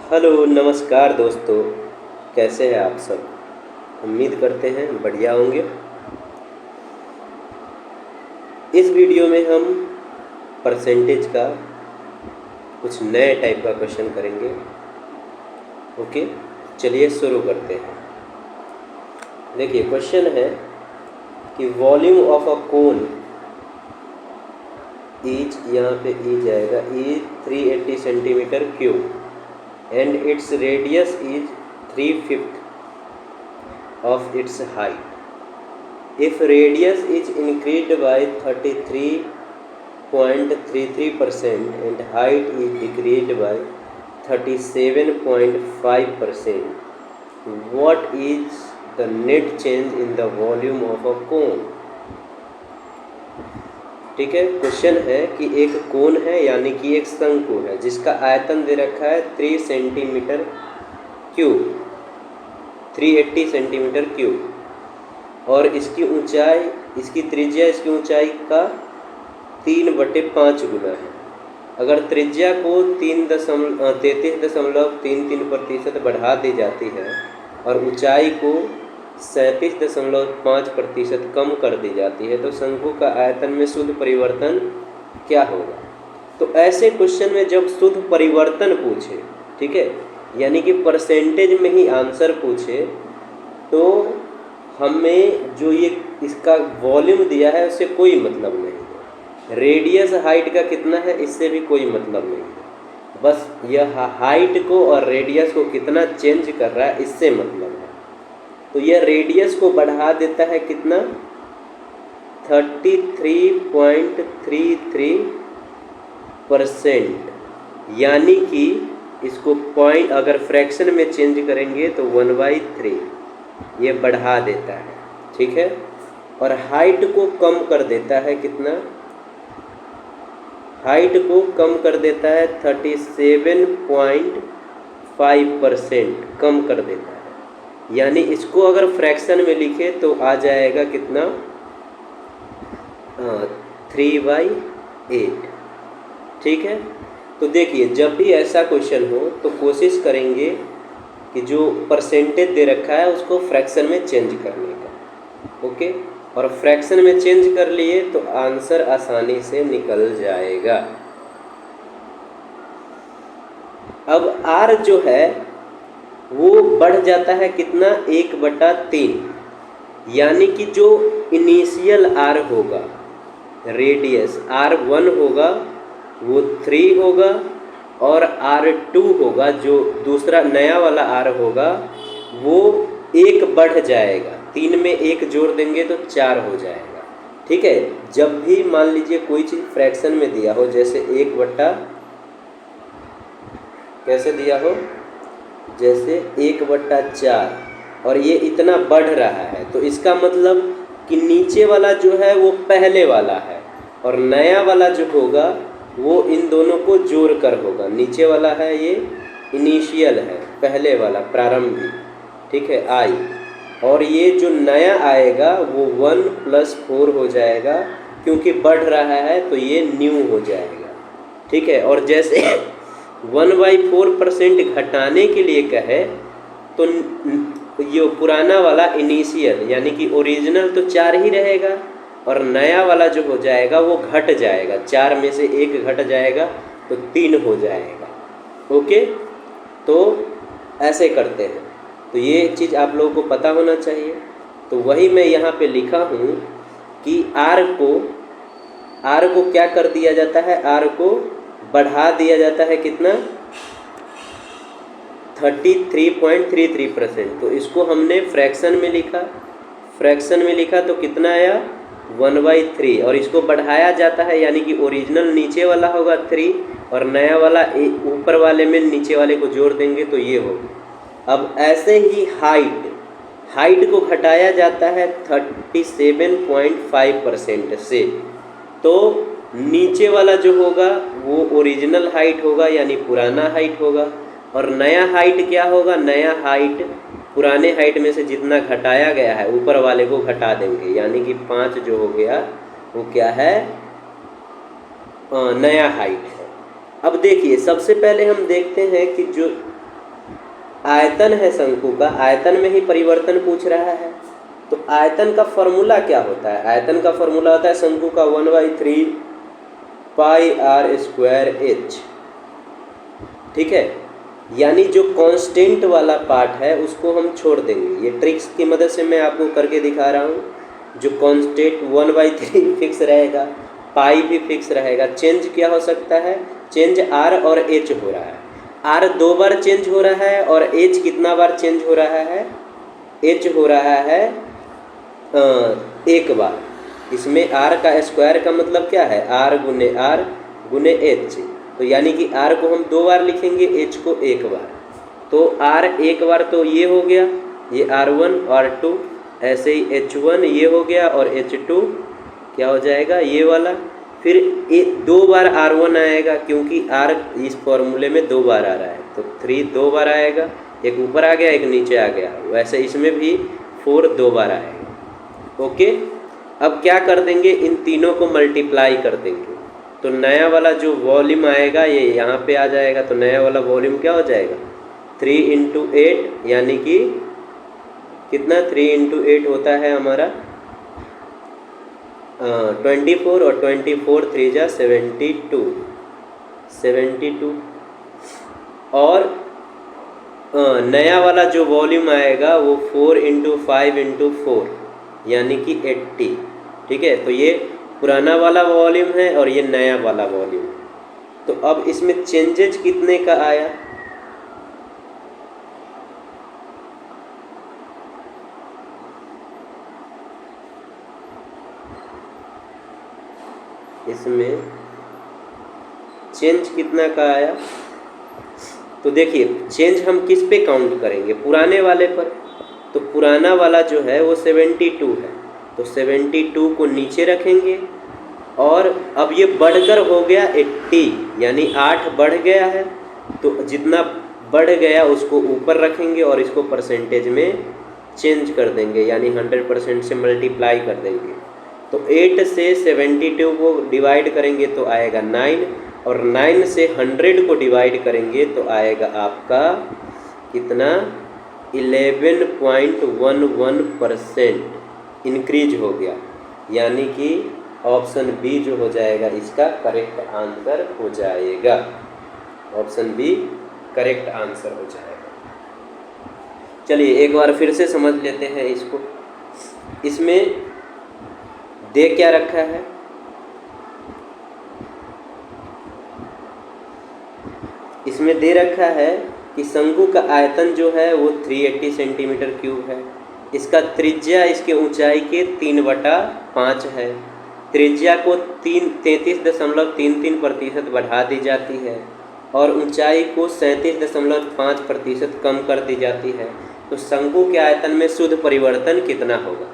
Hello नमस्कार दोस्तों, कैसे हैं आप सब। उम्मीद करते हैं बढ़िया होंगे। इस वीडियो में हम परसेंटेज का कुछ नए टाइप का क्वेश्चन करेंगे। ओके, चलिए शुरू करते हैं। देखिए क्वेश्चन है कि volume of a cone is, यहाँ पे इज आएगा, is 380 centimetre cube and its radius is 3/5 of its height. If radius is increased by 33.33% and height is decreased by 37.5%, what is the net change in the volume of a cone? ठीक है, question है कि एक कोन है यानी कि एक शंकु है जिसका आयतन दे रखा है 3 सेंटीमीटर क्यूब, 380 सेंटीमीटर क्यूब, और इसकी ऊंचाई, इसकी त्रिज्या इसकी ऊंचाई का 3/5 गुना है। अगर त्रिज्या को 33.33% बढ़ा दी जाती है और ऊंचाई को 37.5% कम कर दी जाती है तो शंकु का आयतन में शुद्ध परिवर्तन क्या होगा। तो ऐसे क्वेश्चन में जब शुद्ध परिवर्तन पूछे, ठीक है, यानी कि परसेंटेज में ही आंसर पूछे, तो हमें जो ये इसका वॉल्यूम दिया है उससे कोई मतलब नहीं है। रेडियस हाइट का कितना है इससे भी कोई मतलब नहीं है। बस यह हाइट को और रेडियस को कितना चेंज कर रहा है इससे मतलब है। तो यह रेडियस को बढ़ा देता है कितना, 33.33%, यानी कि इसको पॉइंट अगर फ्रैक्शन में चेंज करेंगे तो 1/3 ये बढ़ा देता है, ठीक है। और हाइट को कम कर देता है कितना, हाइट को कम कर देता है 37.5% कम कर देता है। यानी इसको अगर फ्रैक्शन में लिखे तो आ जाएगा कितना, 3/8, ठीक है। तो देखिए जब भी ऐसा क्वेश्चन हो तो कोशिश करेंगे कि जो परसेंटेज दे रखा है उसको फ्रैक्शन में चेंज करने का, ओके। और फ्रैक्शन में चेंज कर लिए तो आंसर आसानी से निकल जाएगा। अब r जो है वो बढ़ जाता है कितना, 1/3, यानी कि जो इनिशियल r होगा, रेडियस r1 होगा वो 3 होगा, और r2 होगा जो दूसरा नया वाला r होगा वो 1 बढ़ जाएगा। 3 में 1 जोड़ देंगे तो 4 हो जाएगा, ठीक है। जब भी मान लीजिए कोई चीज़ फ्रैक्शन में दिया हो, जैसे 1/, कैसे दिया हो, जैसे 1/4, और ये इतना बढ़ रहा है तो इसका मतलब कि नीचे वाला जो है वो पहले वाला है और नया वाला जो होगा वो इन दोनों को जोड़ कर होगा। नीचे वाला है ये इनिशियल है, पहले वाला प्रारंभिक, ठीक है, आई, और ये जो नया आएगा वो 1 + 4 हो जाएगा, क्योंकि बढ़ रहा है तो ये न्यू हो जाएगा, ठीक है। और जैसे 1/4% घटाने के लिए कहे तो ये पुराना वाला इनिशियल यानी कि ओरिजिनल तो 4 ही रहेगा, और नया वाला जो हो जाएगा वो घट जाएगा, 4 में से 1 घट जाएगा तो 3 हो जाएगा, ओके। तो ऐसे करते हैं, तो ये चीज़ आप लोगों को पता होना चाहिए। तो वही मैं यहाँ पे लिखा हूँ कि r को क्या कर दिया जाता है, r को बढ़ा दिया जाता है कितना, 33.33%। तो इसको हमने फ्रैक्शन में लिखा, फ्रैक्शन में लिखा तो कितना आया, 1/3, और इसको बढ़ाया जाता है यानी कि ओरिजिनल नीचे वाला होगा 3 और नया वाला ऊपर वाले में नीचे वाले को जोड़ देंगे तो ये होगा। अब ऐसे ही हाइट को घटाया जाता है 37.5% से, तो नीचे वाला जो होगा वो ओरिजिनल हाइट होगा यानी पुराना हाइट होगा, और नया हाइट क्या होगा, नया हाइट पुराने हाइट में से जितना घटाया गया है ऊपर वाले को घटा देंगे, यानी कि 5 जो हो गया वो क्या है, नया हाइट है। अब देखिए सबसे पहले हम देखते हैं कि जो आयतन है शंकु का, आयतन में ही परिवर्तन पूछ रहा है। तो आयतन का फॉर्मूला क्या होता है? आयतन का फॉर्मूला होता है शंकु का 1/3 पाई आर स्क्वायर एच। ठीक है, यानी जो कांस्टेंट वाला पार्ट है उसको हम छोड़ देंगे। ये ट्रिक्स की मदद से मैं आपको करके दिखा रहा हूँ। जो कांस्टेंट 1/3 फिक्स रहेगा, पाई भी फिक्स रहेगा। चेंज क्या हो सकता है? चेंज आर और एच हो रहा है। आर 2 बार चेंज हो रहा है और एच कितना बार चेंज हो रहा है? एच हो रहा है 1 बार। इसमें आर का स्क्वायर का मतलब क्या है? आर गुने एच। तो यानी कि आर को हम 2 बार लिखेंगे, एच को 1 बार। तो आर 1 बार तो ये हो गया, ये R1 R2, ऐसे ही H1 ये हो गया और H2 क्या हो जाएगा? ये वाला। फिर 2 बार R1 आएगा क्योंकि R इस फॉर्मूले में 2 बार आ रहा है, तो 3 2 बार आएगा, एक ऊपर आ गया एक नीचे आ गया। वैसे इसमें भी 4 2 बार आएगा। ओके, अब क्या कर देंगे? इन तीनों को मल्टीप्लाई कर देंगे तो नया वाला जो वॉल्यूम आएगा ये यहाँ पे आ जाएगा। तो नया वाला वॉल्यूम क्या हो जाएगा? 3 × 8, यानी कि कितना? 3 × 8 होता है हमारा 24, और 24 3 जा 72। और नया वाला जो वॉल्यूम आएगा वो 4 × 5 × 4, यानी कि 80। ठीक है, तो ये पुराना वाला वॉल्यूम है और ये नया वाला वॉल्यूम है। तो अब इसमें चेंजेज कितने का आया? इसमें चेंज कितना का आया? तो देखिए, चेंज हम किस पे काउंट करेंगे? पुराने वाले पर। तो पुराना वाला जो है वो 72 है, तो 72 को नीचे रखेंगे और अब ये बढ़कर हो गया 80, यानी 8 बढ़ गया है। तो जितना बढ़ गया उसको ऊपर रखेंगे और इसको परसेंटेज में चेंज कर देंगे, यानी 100% से मल्टीप्लाई कर देंगे। तो 8 से 72 को डिवाइड करेंगे तो आएगा 9, और 9 से 100 को डिवाइड करेंगे तो आएगा आपका कितना? 11.11% इंक्रीज हो गया, यानी कि ऑप्शन बी जो हो जाएगा इसका करेक्ट आंसर हो जाएगा। ऑप्शन बी करेक्ट आंसर हो जाएगा। चलिए एक बार फिर से समझ लेते हैं इसको। इसमें दे क्या रखा है? इसमें दे रखा है कि शंकु का आयतन जो है वो 380 सेंटीमीटर क्यूब है। इसका त्रिज्या इसके ऊंचाई के 3/5 है। त्रिज्या को 33.33% बढ़ा दी जाती है और ऊंचाई को 37.5% कम कर दी जाती है। तो शंकु के आयतन में शुद्ध परिवर्तन कितना होगा?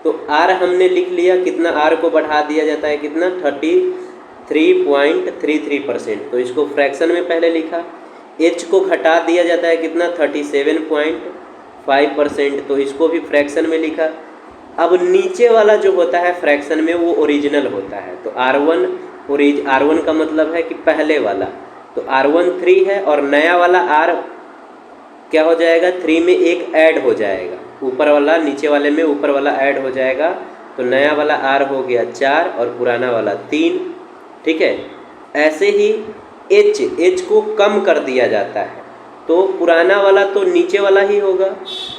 तो आर हमने लिख लिया, कितना आर को बढ़ा दिया जाता है? कितना? 33.33%। तो इसको फ्रैक्शन में पहले लिखा। एच को घटा दिया जाता है कितना? 37.5%। तो इसको भी फ्रैक्शन में लिखा। अब नीचे वाला जो होता है फ्रैक्शन में वो ओरिजिनल होता है। तो R1 का मतलब है कि पहले वाला। तो R1 3 है और नया वाला R क्या हो जाएगा? 3 में एक ऐड हो जाएगा, ऊपर वाला नीचे वाले में ऊपर वाला ऐड हो जाएगा। तो नया वाला R हो गया 4 और पुराना वाला 3। ठीक है, ऐसे ही H को कम कर दिया जाता है। तो पुराना वाला तो नीचे वाला ही होगा,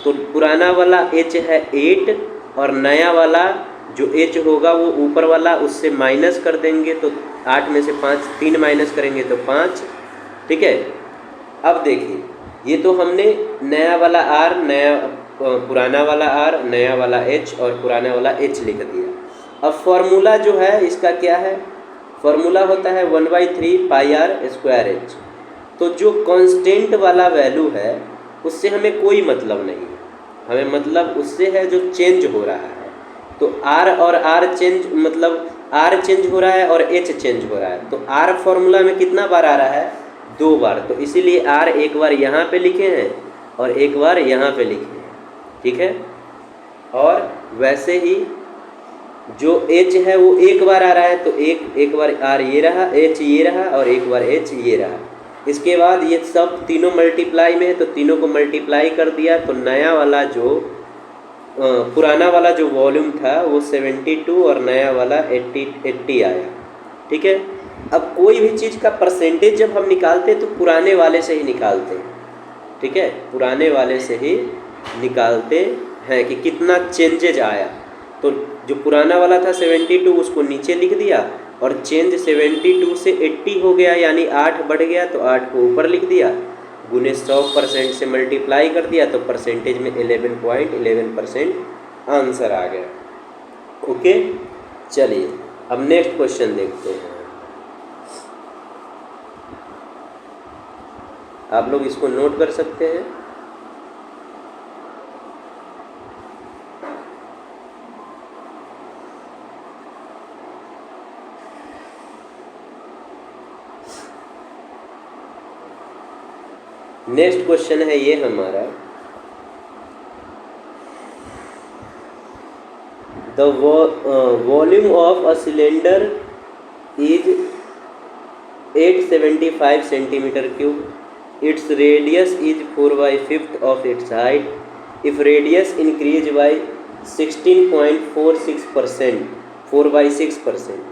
तो पुराना वाला H है 8 और नया वाला जो H होगा वो ऊपर वाला, उससे माइनस कर देंगे। तो 8 में से 3 माइनस करेंगे तो 5। ठीक है, अब देखिए ये तो हमने नया वाला R, पुराना वाला R, नया वाला H और पुराना वाला H लिख दिया। अब फॉर्मूला जो है इसका क्या है? फॉर्मूला होता है 1/3 पाई आर स्क्वायर एच। तो जो कांस्टेंट वाला वैल्यू है उससे हमें कोई मतलब नहीं है, हमें मतलब उससे है जो चेंज हो रहा है। तो R और R चेंज, मतलब R चेंज हो रहा है और H चेंज हो रहा है। तो R फॉर्मूला में कितना बार आ रहा है? 2 बार। तो इसीलिए R एक बार यहाँ पे लिखे हैं और एक बार यहाँ पे लिखे हैं। ठीक है, और वैसे ही जो H है वो एक बार आ रहा है, तो एक बार R ये रहा, H ये रहा और एक बार H ये रहा। इसके बाद ये सब तीनों मल्टीप्लाई में है तो तीनों को मल्टीप्लाई कर दिया तो नया वाला जो पुराना वाला जो वॉल्यूम था वो 72 और नया वाला 80 आया। ठीक है, अब कोई भी चीज़ का परसेंटेज जब हम निकालते हैं तो पुराने वाले से ही निकालते हैं। ठीक है, पुराने वाले से ही निकालते हैं कि कितना चेंजेज आया। तो जो पुराना वाला था 72 उसको नीचे लिख दिया और चेंज 72 से 80 हो गया, यानी 8 बढ़ गया तो 8 को ऊपर लिख दिया, गुने 100% से मल्टीप्लाई कर दिया तो परसेंटेज में 11.11% आंसर आ गया। ओके, चलिए अब नेक्स्ट क्वेश्चन देखते हैं। आप लोग इसको नोट कर सकते हैं। नेक्स्ट क्वेश्चन है ये हमारा, the volume of a cylinder is 875 centimetre cube, its radius is 4/5 of its height. If radius increase by 16.46%, 4/6%,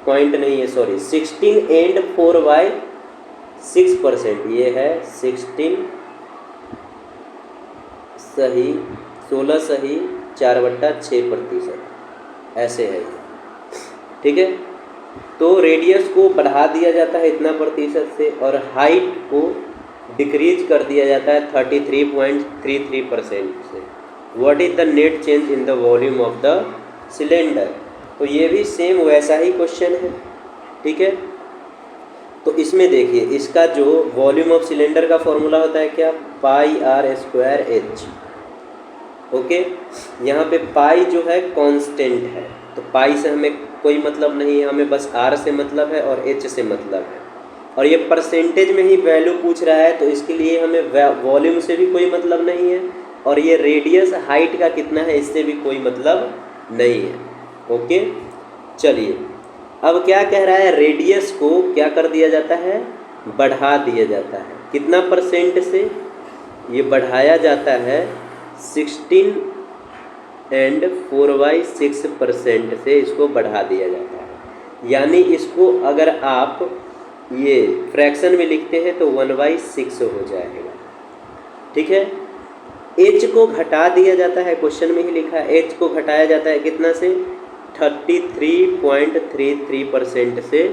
point नहीं है सॉरी, 16 and 4/6%, ये है 16 सही 16 सही 4/6%, ऐसे है ये। ठीक है, तो रेडियस को बढ़ा दिया जाता है इतना प्रतिशत से और हाइट को डिक्रीज कर दिया जाता है 33.33% से। What is the net change in the volume of the cylinder? तो ये भी सेम वैसा ही क्वेश्चन है। ठीक है, तो इसमें देखिए इसका जो वॉल्यूम ऑफ सिलेंडर का फॉर्मूला होता है क्या, πr²h। ओके, यहाँ पे पाई जो है कांस्टेंट है तो पाई से हमें कोई मतलब नहीं है, हमें बस r से मतलब है और h से मतलब है। और ये परसेंटेज में ही वैल्यू पूछ रहा है तो इसके लिए हमें वॉल्यूम से भी कोई मतलब नहीं है और ये रेडियस हाइट का कितना है इससे भी कोई मतलब नहीं है। ओके, चलिए अब क्या कह रहा है, रेडियस को क्या कर दिया जाता है, बढ़ा दिया जाता है। कितना परसेंट से ये बढ़ाया जाता है, 16 and 4/6% से इसको बढ़ा दिया जाता है। यानी इसको अगर आप ये फ्रैक्शन में लिखते हैं तो 1/6 हो जाएगा। ठीक है, h को घटा दिया जाता है, क्वेश्चन में ही लिखा है h को घटाया जाता है कितना से, 33.33% से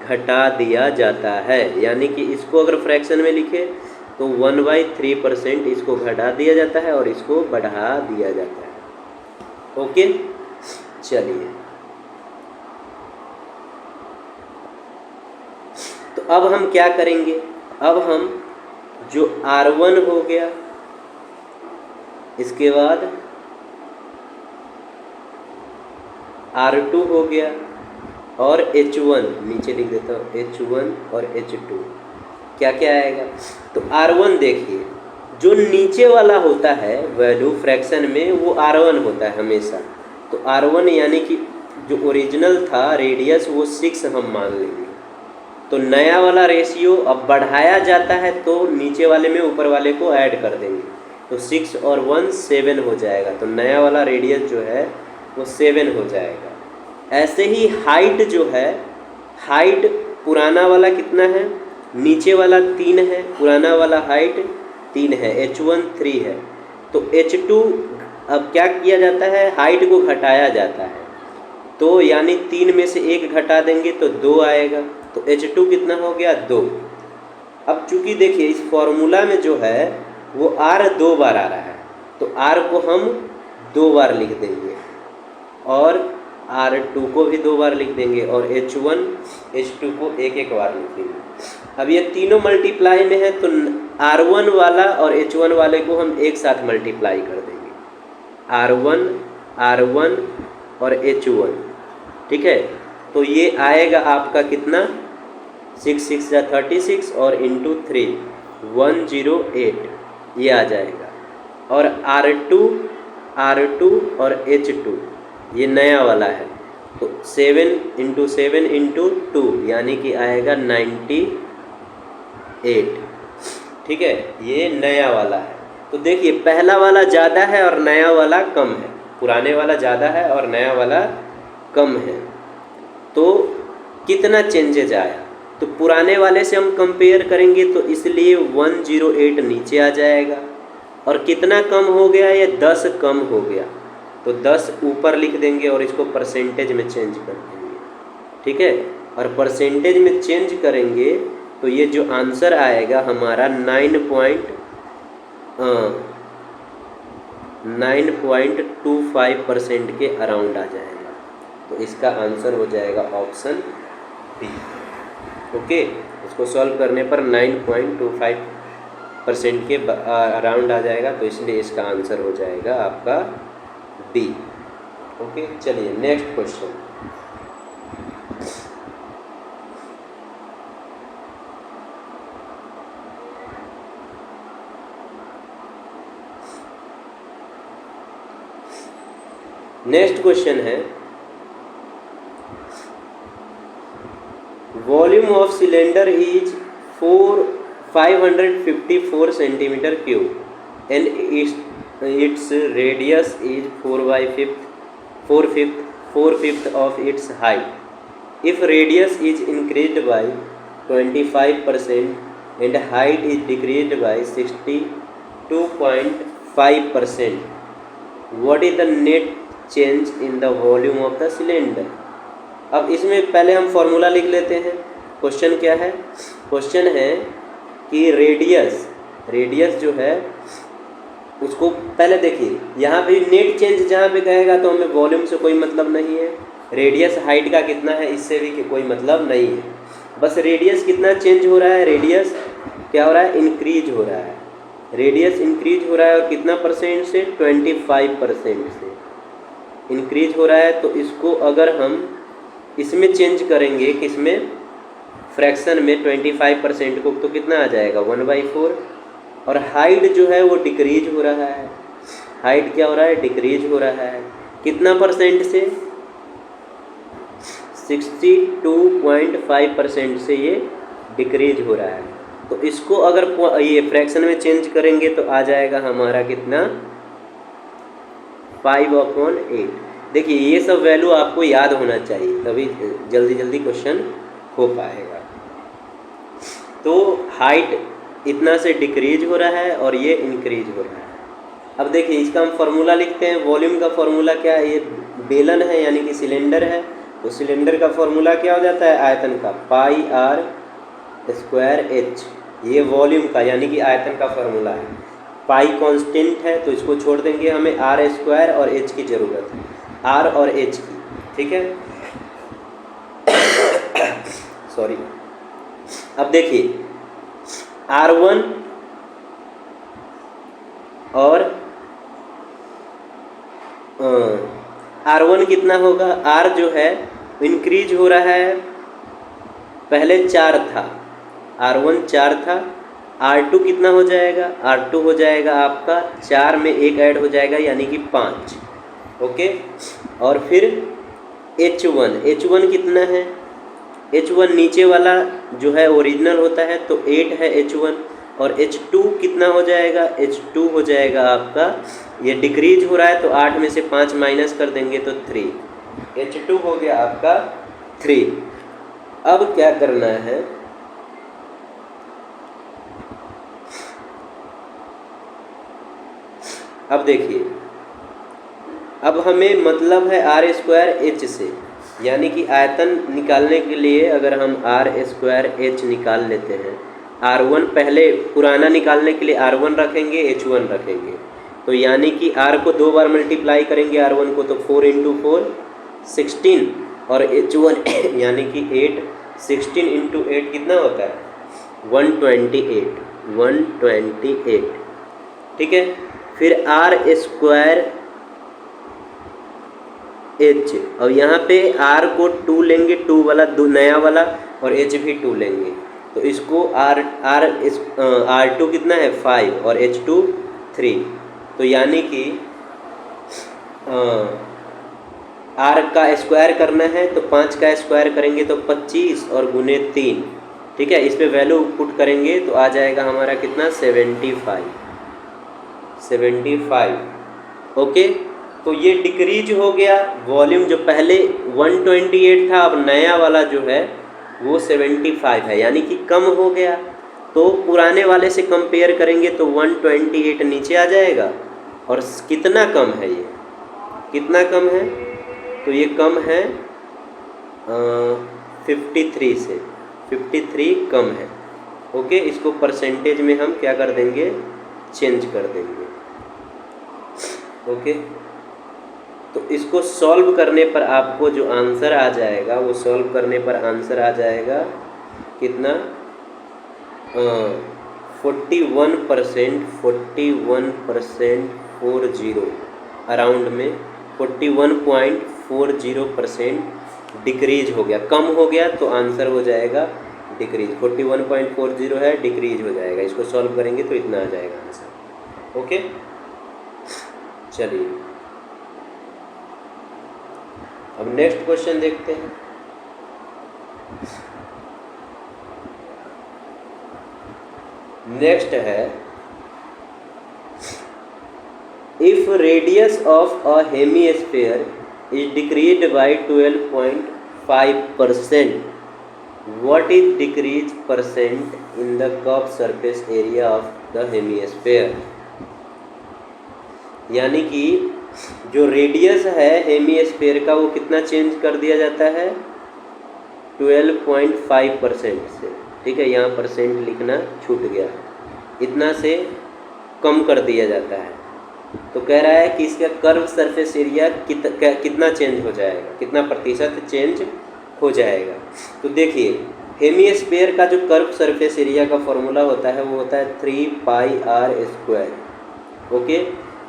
घटा दिया जाता है। यानी कि इसको अगर फ्रैक्शन में लिखे तो 1/3% इसको घटा दिया जाता है और इसको बढ़ा दिया जाता है। ओके, चलिए तो अब हम क्या करेंगे, अब हम जो R1 हो गया, इसके बाद R2 हो गया और H1 नीचे लिख देता हूँ, H1 और H2 क्या क्या आएगा। तो R1 देखिए जो नीचे वाला होता है वैल्यू फ्रैक्शन में वो R1 होता है हमेशा। तो R1 यानी कि जो ओरिजिनल था रेडियस वो 6 हम मान लेंगे। तो नया वाला रेशियो अब बढ़ाया जाता है तो नीचे वाले में ऊपर वाले को ऐड कर देंगे तो 6 और 1 7 हो जाएगा। तो नया वाला रेडियस जो है वो 7 हो जाएगा। ऐसे ही हाइट जो है, हाइट पुराना वाला कितना है, नीचे वाला 3 है, पुराना वाला हाइट 3 है, H1 3 है। तो H2 अब क्या किया जाता है, हाइट को घटाया जाता है। तो यानी 3 में से 1 घटा देंगे तो 2 आएगा। तो H2 कितना हो गया, 2। अब चूँकि देखिए इस फॉर्मूला में जो है वो R 2 बार आ रहा है तो R को हम 2 बार लिख देंगे और R2 को भी 2 बार लिख देंगे और H1 H2 को 1 बार लिख देंगे। अब ये तीनों मल्टीप्लाई में है तो R1 वाला और H1 वाले को हम एक साथ मल्टीप्लाई कर देंगे, R1 और H1। ठीक है, तो ये आएगा आपका कितना, 6 6 या 36 और इंटू 3 108 ये आ जाएगा। और R2 और H2 ये नया वाला है तो 7 × 7 × 2 यानी कि आएगा 90 8। ठीक है, ये नया वाला है। तो देखिए पहला वाला ज़्यादा है और नया वाला कम है, पुराने वाला ज़्यादा है और नया वाला कम है। तो कितना चेंजेज आया, तो पुराने वाले से हम कंपेयर करेंगे तो इसलिए 108 नीचे आ जाएगा। और कितना कम हो गया, ये 10 कम हो गया, तो 10 ऊपर लिख देंगे और इसको परसेंटेज में चेंज कर देंगे। ठीक है, और परसेंटेज में चेंज करेंगे तो ये जो आंसर आएगा हमारा 9.25% के अराउंड आ जाएगा। तो इसका आंसर हो जाएगा ऑप्शन बी। ओके, इसको सॉल्व करने पर 9.25% के अराउंड आ जाएगा, तो इसलिए इसका आंसर हो जाएगा आपका बी। ओके, चलिए नेक्स्ट क्वेश्चन। नेक्स्ट क्वेश्चन है, volume of cylinder is 554 centimetre cube and its radius is 4/5 of its height. If radius is increased by 25% and height is decreased by 62.5%, what is the net change in the volume of the cylinder? अब इसमें पहले हम formula लिख लेते हैं। Question क्या है, question है कि रेडियस जो है उसको पहले देखिए, यहाँ पे नेट चेंज जहाँ पे कहेगा तो हमें वॉल्यूम से कोई मतलब नहीं है, रेडियस हाइट का कितना है इससे भी कोई मतलब नहीं है, बस रेडियस कितना चेंज हो रहा है, रेडियस क्या हो रहा है, इंक्रीज हो रहा है। रेडियस इंक्रीज हो रहा है और कितना परसेंट से, 25% से इंक्रीज हो रहा है। तो इसको अगर हम इसमें चेंज करेंगे, किसमें, फ्रैक्शन में 25% को, तो कितना आ जाएगा 1/4। और हाइट जो है वो डिक्रीज हो रहा है, हाइट क्या हो रहा है, डिक्रीज हो रहा है, कितना परसेंट से, 62.5% से ये डिक्रीज हो रहा है। तो इसको अगर ये फ्रैक्शन में चेंज करेंगे तो आ जाएगा हमारा कितना, 5/8। देखिए ये सब वैल्यू आपको याद होना चाहिए, तभी जल्दी क्वेश्चन हो पाएगा। तो हाइट इतना से डिक्रीज हो रहा है और ये इंक्रीज हो रहा है। अब देखिए इसका हम फार्मूला लिखते हैं। वॉल्यूम का फार्मूला क्या है, ये बेलन है यानी कि सिलेंडर है, तो सिलेंडर का फार्मूला क्या हो जाता है, आयतन का, πr²h। ये वॉल्यूम का यानी कि आयतन का फार्मूला है। पाई कांस्टेंट है तो इसको छोड़ देंगे, हमें r² और h की ज़रूरत है, r और h की। ठीक है, सॉरी। अब देखिए R1 और R1 कितना होगा, R जो है इंक्रीज हो रहा है, पहले 4 था, R1 4 था, R2 कितना हो जाएगा, R2 हो जाएगा आपका 4 में 1 ऐड हो जाएगा यानी कि 5। ओके, और फिर H1 कितना है, H1 नीचे वाला जो है ओरिजिनल होता है तो 8 है H1। और H2 कितना हो जाएगा, H2 हो जाएगा आपका, ये डिक्रीज हो रहा है तो 8 में से 5 माइनस कर देंगे तो 3, H2 हो गया आपका 3। अब क्या करना है, अब देखिए, अब हमें मतलब है r² से, यानी कि आयतन निकालने के लिए अगर हम r² निकाल लेते हैं, R1 पहले पुराना निकालने के लिए R1 रखेंगे, H1 रखेंगे, तो यानी कि R को 2 बार मल्टीप्लाई करेंगे R1 को, तो 4 × 4 16, और H1 यानी कि 8, 16 × 8 कितना होता है, 128। ठीक है, फिर r²h, और यहाँ पे R को 2 लेंगे, 2 वाला नया वाला, और H भी 2 लेंगे, तो इसको R2 कितना है 5 और H2 3, तो यानी कि R का स्क्वायर करना है तो 5 का स्क्वायर करेंगे तो 25 और गुने 3। ठीक है, इस पे वैल्यू पुट करेंगे तो आ जाएगा हमारा कितना 75। ओके, तो ये डिक्रीज हो गया वॉल्यूम, जो पहले 128 था अब नया वाला जो है वो 75 है, यानी कि कम हो गया। तो पुराने वाले से कंपेयर करेंगे तो 128 नीचे आ जाएगा। और कितना कम है ये, कितना कम है, तो ये कम है 53 से, 53 कम है। ओके, इसको परसेंटेज में हम क्या कर देंगे, चेंज कर देंगे। ओके, तो इसको सॉल्व करने पर आपको जो आंसर आ जाएगा, वो सॉल्व करने पर आंसर आ जाएगा कितना 41%, 40 अराउंड में 41.40% डिक्रीज हो गया, कम हो गया, तो आंसर हो जाएगा डिक्रीज। 41.40 है, डिक्रीज हो जाएगा। इसको सॉल्व करेंगे तो इतना आ जाएगा आंसर। ओके, चलिए अब नेक्स्ट क्वेश्चन देखते हैं। नेक्स्ट है, if radius of a hemisphere is decreased bye 12.5%, what is decrease percent in the curve surface area of the hemisphere. यानी कि जो रेडियस है हेमिस्फीयर का वो कितना चेंज कर दिया जाता है 12.5% से। ठीक है, यहाँ परसेंट लिखना छूट गया, इतना से कम कर दिया जाता है। तो कह रहा है कि इसका कर्व सरफेस एरिया कितना चेंज हो जाएगा, कितना प्रतिशत चेंज हो जाएगा। तो देखिए, हेमिस्फीयर का जो कर्व सरफेस एरिया का फॉर्मूला होता है वो होता है 3πr²। ओके,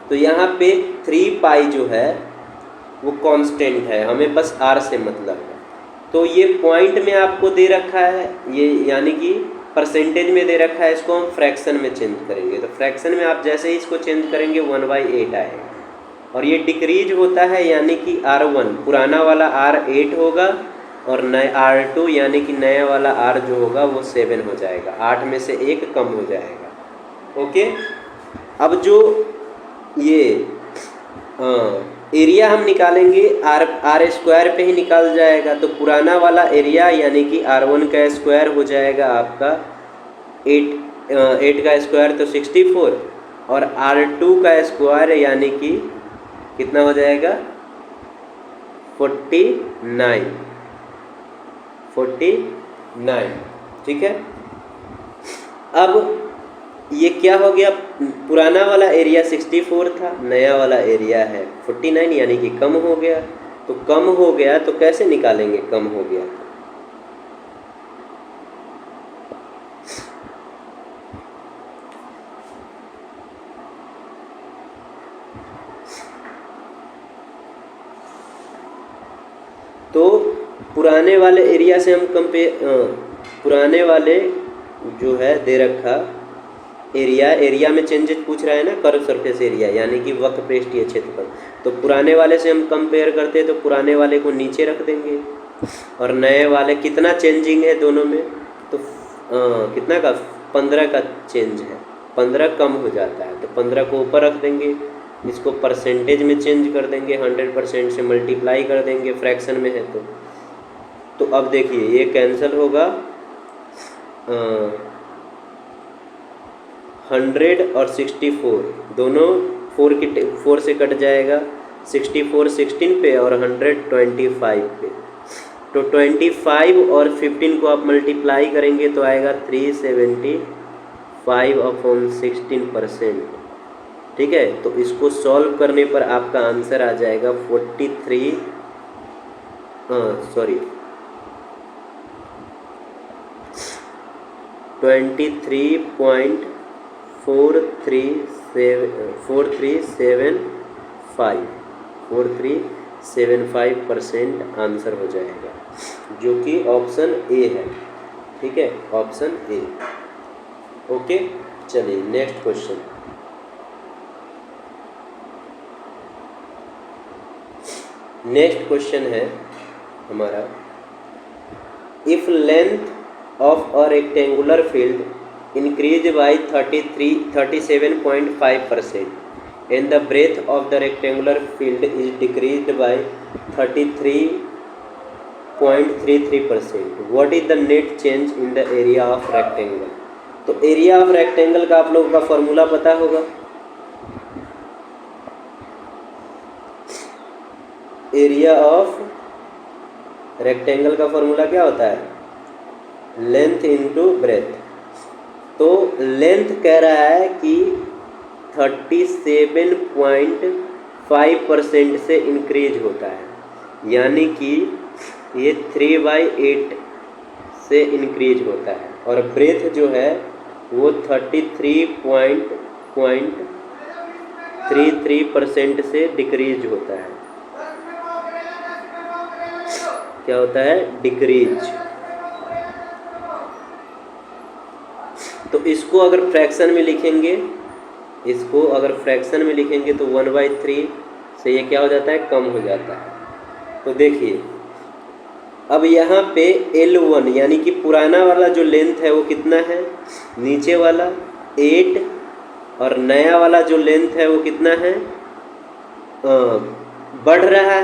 तो यहाँ पे 3π जो है वो कांस्टेंट है, हमें बस r से मतलब है। तो ये पॉइंट में आपको दे रखा है, ये यानी कि परसेंटेज में दे रखा है, इसको हम फ्रैक्शन में चेंज करेंगे। तो फ्रैक्शन में आप जैसे ही इसको चेंज करेंगे 1/8 आएगा। और ये डिक्रीज होता है, यानी कि R1 पुराना वाला R8 होगा और नया R2 यानी कि नया वाला R जो होगा वो 7 हो जाएगा, 8 में से 1 कम हो जाएगा। ओके, अब जो ये एरिया हम निकालेंगे R² पे ही निकाल जाएगा। तो पुराना वाला एरिया यानी कि R1 का स्क्वायर हो जाएगा आपका 8 का स्क्वायर तो 64, और R2 का स्क्वायर यानी कि कितना हो जाएगा 49। ठीक है, अब ये क्या हो गया, पुराना वाला एरिया 64 था, नया वाला एरिया है 49, यानी कि कम हो गया। तो कम हो गया तो कैसे निकालेंगे, कम हो गया तो पुराने वाले एरिया से हम पुराने वाले जो है दे रखा एरिया में चेंजेस पूछ रहा है ना, कर्व सरफेस एरिया यानी कि वक्र पृष्ठीय क्षेत्रफल। तो पुराने वाले से हम कंपेयर करते हैं तो पुराने वाले को नीचे रख देंगे, और नए वाले कितना चेंजिंग है दोनों में, तो कितना का 15 का चेंज है, 15 कम हो जाता है। तो 15 को ऊपर रख देंगे, इसको परसेंटेज में चेंज कर देंगे, 100% से मल्टीप्लाई कर देंगे, फ्रैक्शन में है तो अब देखिए ये कैंसिल होगा, 100 और 64 दोनों 4 से कट जाएगा, 64 16 पे और 100 25 पे। तो 25 और 15 को आप मल्टीप्लाई करेंगे तो आएगा 375/16%। ठीक है, तो इसको सॉल्व करने पर आपका आंसर आ जाएगा 4375% आंसर हो जाएगा, जो कि ऑप्शन ए है। ठीक है, ऑप्शन ए। ओके, चलिए नेक्स्ट क्वेश्चन। नेक्स्ट क्वेश्चन है हमारा, if length of a rectangular field increased by 37.5% and the breadth of the rectangular field is decreased by 33.33%. What is the net change in the area of rectangle? तो area of rectangle का आप लोगों का formula पता होगा। Area of rectangle का formula क्या होता है? Length into breadth. तो लेंथ कह रहा है कि 37.5% से इंक्रीज होता है, यानी कि ये 3/8 से इंक्रीज होता है, और ब्रेथ जो है वो 33.33% से डिक्रीज होता है। क्या होता है? डिक्रीज। तो इसको अगर फ्रैक्शन में लिखेंगे, तो 1/3 से ये क्या हो जाता है? कम हो जाता है। तो देखिए अब यहाँ पे L1 यानी कि पुराना वाला जो लेंथ है वो कितना है? नीचे वाला 8, और नया वाला जो लेंथ है वो कितना है? बढ़ रहा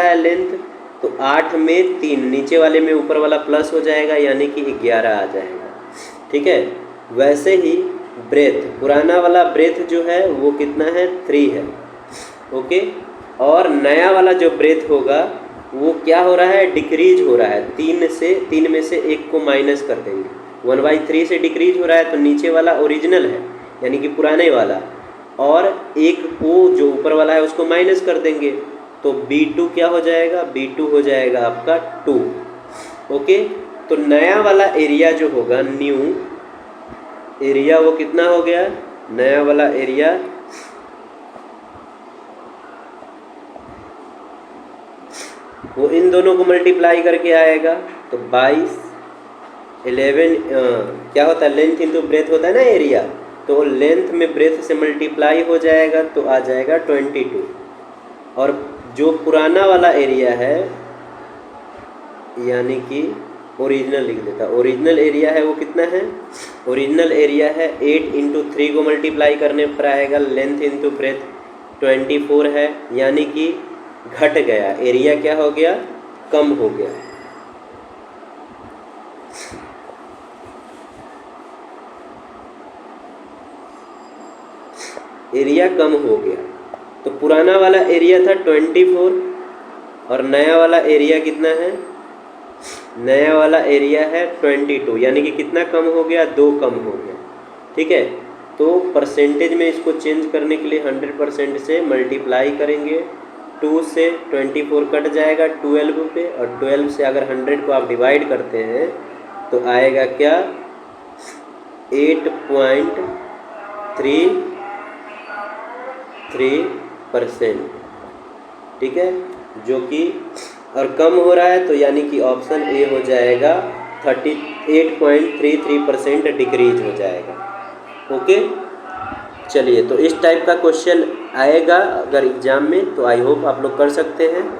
है लेंथ। तो 8 में 3, नीचे वाले में ऊपर वाला प्लस हो जाएगा, यानी कि 11 आ जाएगा। ठीक है। वैसे ही ब्रेथ, पुराना वाला ब्रेथ जो है वो कितना है? 3 है। ओके। और नया वाला जो ब्रेथ होगा वो क्या हो रहा है? डिक्रीज हो रहा है। 3 में से 1 को माइनस कर देंगे। 1/3 से डिक्रीज हो रहा है, तो नीचे वाला ओरिजिनल है यानी कि पुराने वाला, और 1 को जो ऊपर वाला है उसको माइनस कर देंगे, तो B2 क्या हो जाएगा? B2 हो जाएगा आपका 2। ओके। तो नया वाला एरिया जो होगा, न्यू एरिया, वो कितना हो गया? नया वाला एरिया वो इन दोनों को मल्टीप्लाई करके आएगा, तो 22 11 क्या होता है? लेंथ इंटू ब्रेथ होता है ना एरिया, तो लेंथ में ब्रेथ से मल्टीप्लाई हो जाएगा, तो आ जाएगा 22। और जो पुराना वाला एरिया है, यानी कि ओरिजिनल लिख देता, ओरिजिनल एरिया है वो कितना है? ओरिजिनल एरिया है 8 इंटू 3 को मल्टीप्लाई करने पर आएगा, लेंथ इंटू ब्रेथ 24 है, यानी कि घट गया एरिया। क्या हो गया? कम हो गया। एरिया कम हो गया। तो पुराना वाला एरिया था 24 और नया वाला एरिया कितना है? नया वाला एरिया है 22, यानी कि कितना कम हो गया? 2 कम हो गया। ठीक है। तो परसेंटेज में इसको चेंज करने के लिए 100% से मल्टीप्लाई करेंगे। 2 से 24 कट जाएगा 12 पे, और 12 से अगर 100 को आप डिवाइड करते हैं तो आएगा क्या? 8.33%। ठीक है। जो कि और कम हो रहा है, तो यानी कि ऑप्शन ए हो जाएगा 38.33% डिक्रीज हो जाएगा। ओके। चलिए, तो इस टाइप का क्वेश्चन आएगा अगर एग्ज़ाम में, तो आई होप आप लोग कर सकते हैं।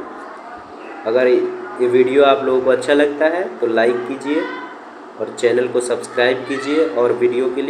अगर ये वीडियो आप लोगों को अच्छा लगता है तो लाइक कीजिए और चैनल को सब्सक्राइब कीजिए, और वीडियो के लिए